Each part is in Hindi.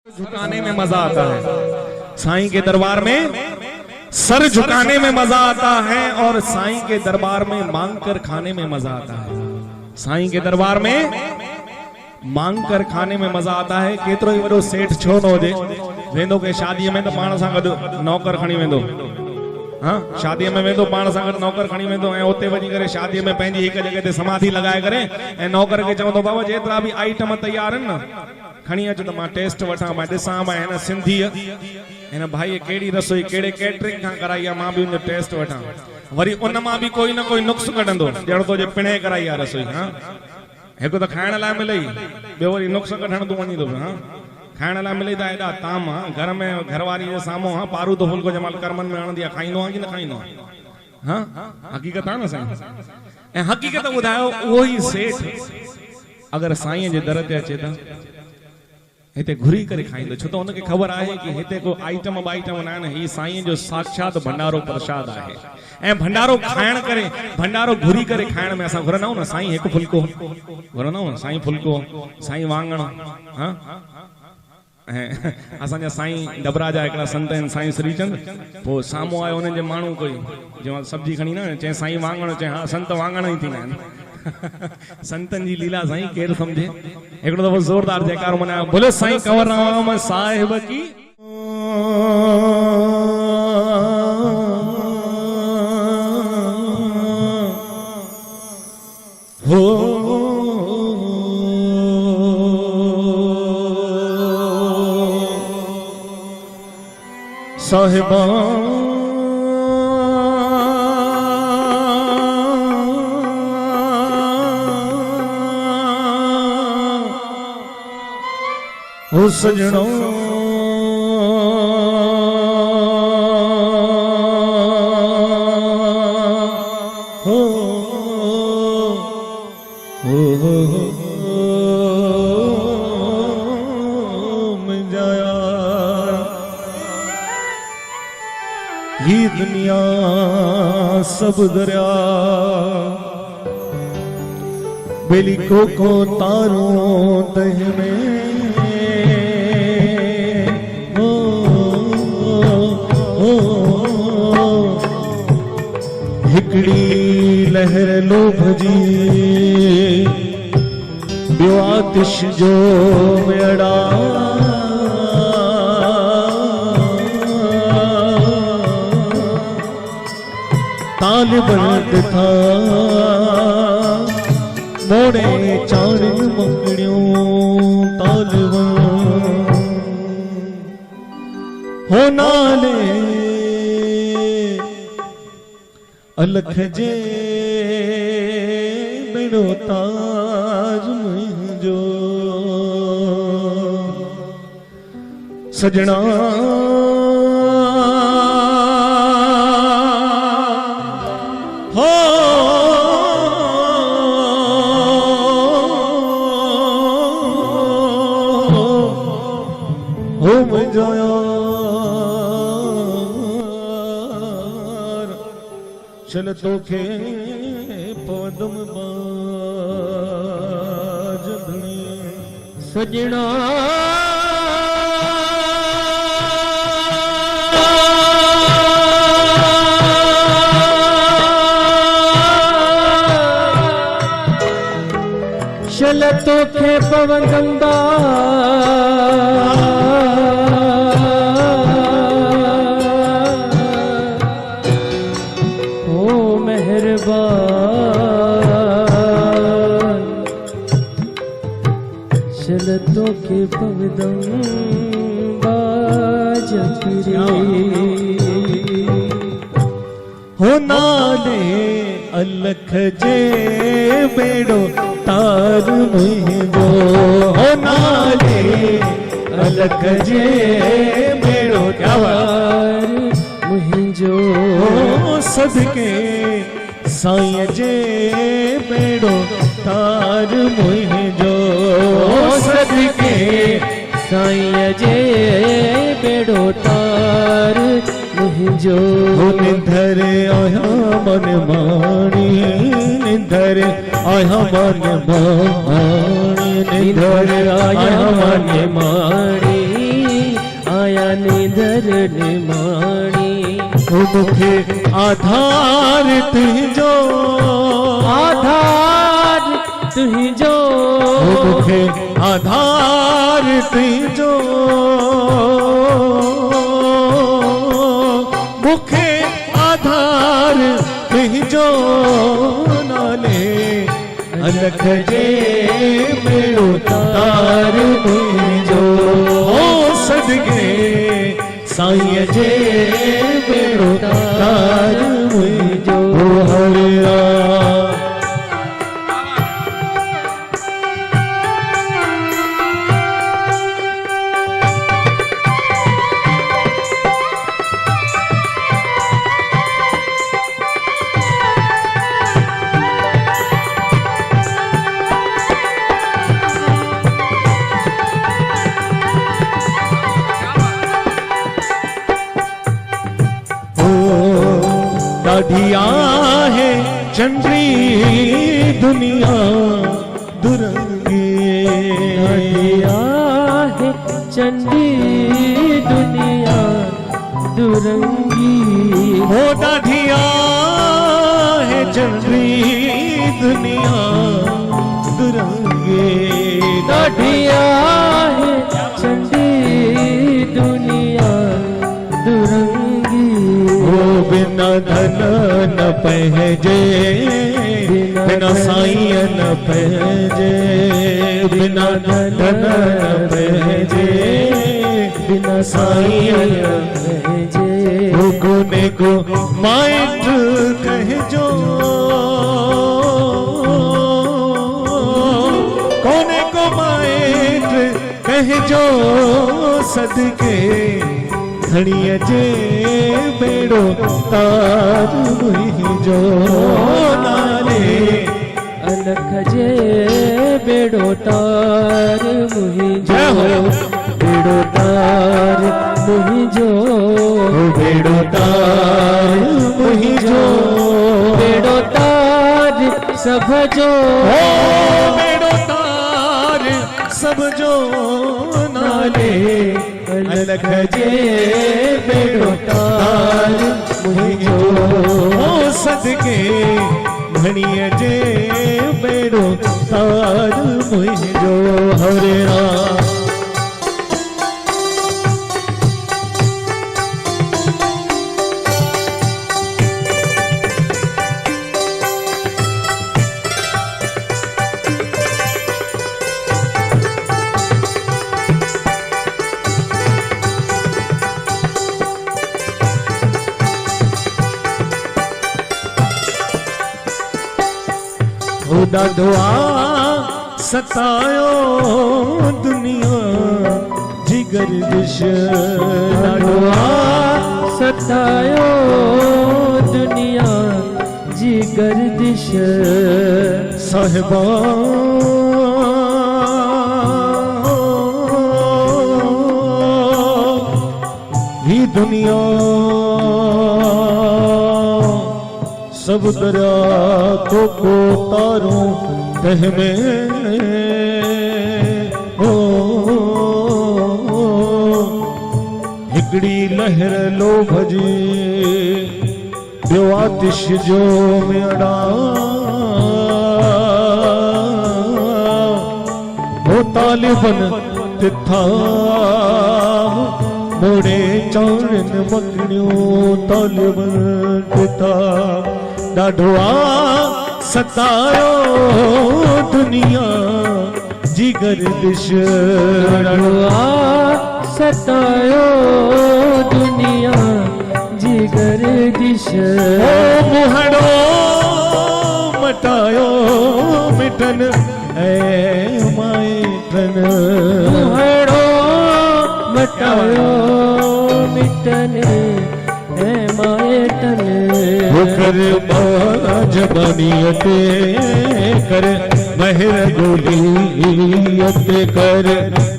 झुकाने में मजा आता है, साईं के दरबार में सर झुकाने में मजा आता है और साईं के दरबार में मांग कर खाने में मजा आता है। साईं के दरबार में मांग कर खाने में मजा आता है। केतरो ही वडो सेठ छो न होजे, वेंदो के शादी में तो पाण सां गॾु नौकर खणी वेंदो। हाँ, शादी में वेंदो पाण सां गॾु नौकर खणी वेंदो ऐं उते वञी करे शादी में पंहिंजी हिक जगह ते समाधि लगाए करे ऐं नौकर खे चवंदो बाबा जेतिरा बि आइटम तैयार आहिनि न खणी अच त मां टेस्ट वठां, मां ॾिसां मां हिन सिंधी हिन भाई कहिड़ी रसोई कहिड़े कैटरिंग खां कराई आहे, मां बि उनजो टेस्ट वठां। वरी उन मां बि कोई न कोई नुक्स कढंदो, ॼण तो जे पिणे कराई आहे रसोई। हाँ, हिकु त खाइण लाइ मिलई, ॿियो वरी नुक्स कढण तूं वञी थो। हाँ, खाइण लाइ मिले त एॾा ताम आहे, घर में घरवारी जे साम्हूं हाँ पारू तो फुल्को जमाल कर्मनि में आणंदी आहे, खाईंदो आहे कि न खाईंदो आहे? हाँ, हक़ीक़त आहे न साईं। ऐं हक़ीक़त ॿुधायो, उहो ई सेठ अगरि साईं जे दर ते अचे त हिते घुरी करे खाईंदो, छो त हुनखे ख़बर आहे कि हिते को आइटम बाइटम न आहिनि, ही साईं जो साक्षात भंडारो प्रसाद आहे। ऐं भंडारो खाइण करे, भंडारो घुरी करे खाइण में असां घुरंदा आहियूं न, साईं हिकु फुल्को घुरंदा आहियूं, साईं फुल्को, साईं वांगण। हाँ, ऐं असांजा साईं डबरा जा हिकिड़ा संत आहिनि, साईं श्रीचंद, पोइ साम्हूं आयो हुननि जे माण्हू कोई जंहिं सब्जी खणी न चए साईं वांगण, चए हाँ संत वांगण ई थींदा आहिनि। संतन जी लीला साईं केरु समझे। हिकिड़ो दफ़ो ज़ोरदार जयकारो मनायो, बोले साईं कंवरराम साहिब की। हो साहिबा हो सजनो हो मैं जाया ये दुनिया सब दरिया बेली को तारों तह में हिकड़ी लहर लोभ जी ॿियो आतिश जो मेड़ा तालिबन था मोड़े चाण मंगणियों तालिबन हो नाले अलख जे बेड़ो ताज मुंहिंजो सजना हो मुंहिंजो चल तोखे पवदम बाज सजना चल तोखे पवदम चलतो के पवदम बाज हो नाले अलख जे बेड़ो तार मुंहिंजो हो नाले अलख जे बेड़ो तार मुंहिंजो सदके साईं जे बेड़ो तार मुंहिंजो सदके साईं जे बेड़ो तार मुंहिंजो निंदर आया मन माणी निंदर आया मन माणी निंदर आया मन माणी नींदर निमाणी मुखे आधार तुझो आधार तुझो मुखे आधार तुझो मुखे आधार तुझो नाले अलख जे मेरो तार मुझो ओ सदके साईं जे मेरो तार मुझो हरे राम। ढिया है चंद्री दुनिया दुरंगी ढिया है चंडी दुनिया दुरंगी हो ढिया है चंद्री दुनिया दुरंगी ढिया है चंडी दुनिया दुरंगी बिना धन न पहजे बिना साईं न पहजे बिना धन न पहजे बिना साईं न पहजे कोने को माइट कहजो कोने को माइट कहजो सदके धड़िया जे बेड़ो तार मुझो नाले अलख जे बेड़ो तार मुझो बेड़ो तार मुझो बेड़ो तार मुझो बेड़ो तार सब जो बेड़ो तार सब जो नाले अलख जे बेड़ो तार मुझो सदके धड़िया जे बेड़ो तार मुझो हरे राम। ॾाढो सतायो दुनिया जिगर दिश ॾाढो सतायो दुनिया जिगर दिश साहिबा ही दुनिया सब दरिया को तारों तह में हो हिकड़ी लहर लो भजी ॿियो आतिश जो मेड़ा हो तालिबन तिथा मोड़े चाणन मकड़ियों तालिबन तिथा ॾाढो सतायो दुनिया जिगर दिश ॾाढो सतायो दुनिया जिगर दिश मुहड़ो मटायो मिटन ऐ माइटन मुहड़ो मटायो मिटन ऐ माइटन कर जबानियत कर महर गोलियत कर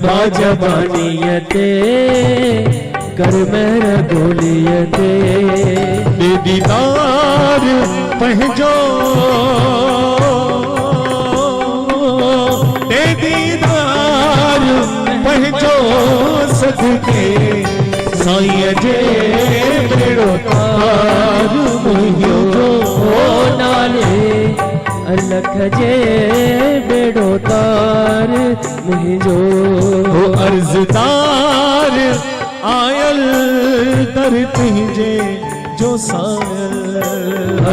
बाजबानियत कर महर गोलियत दीदार पहजो दीदार पहजो सदके साईं जे बेड़ो तार मुंहिंजो ओ नाले अलख जे बेड़ो तार मुंहिंजो ओ अर्ज़दार आयल दर तुंहिंजे जो सायल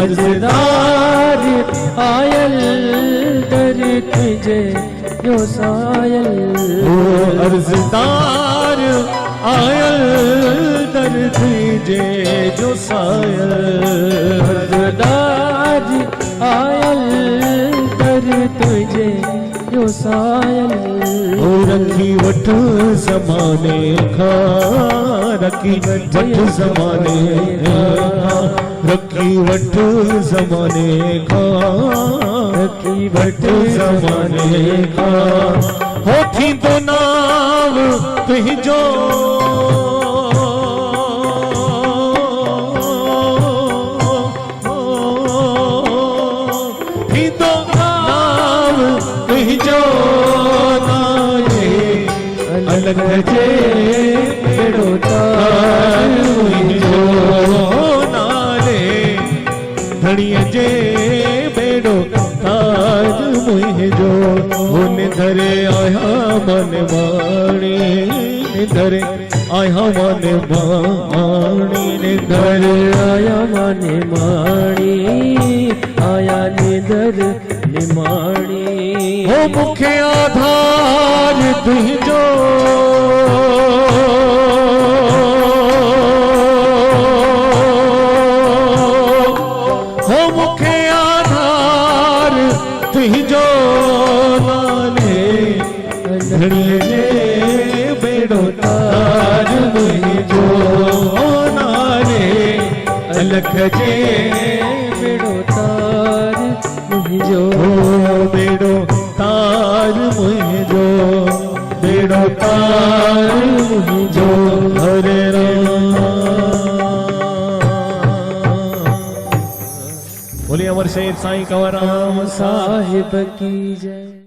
अर्ज़दार आयल दर तुझे जो सायल ओ अर्ज़दार आयल दर तुंहिंजे जो सायल अर्ज़दार आयल दर तुझे जो सायल ओ रखी वठ ज़माने खां रखी वठ ज़माने खां रखी वठ ज़माने खां रखी वठ ज़माने खां हो थींदो नाव तुंहिंजो थींदो नाव तुंहिंजो नाले अलग जे बेड़ो तार मुंहिंजो नाले धणीअ जे बेड़ो तार मुंहिंजो हुन धरे आया मन माणी धरे आया मन माणी धरे आया माने माणी आया निधर निमाणी हो मुखे आधार तुंहिंजो हो मुखे आधार तुंहिंजो नाले धणीअ जे बेड़ो तार मुंहिंजो नाले अलख जे बेड़ो तार मुंहिंजो बेड़ो तार मुंहिंजो बेड़ो तार मुंहिंजो हरे राम बोलिए अमर शेर साईं कंवर राम साहिब की जय।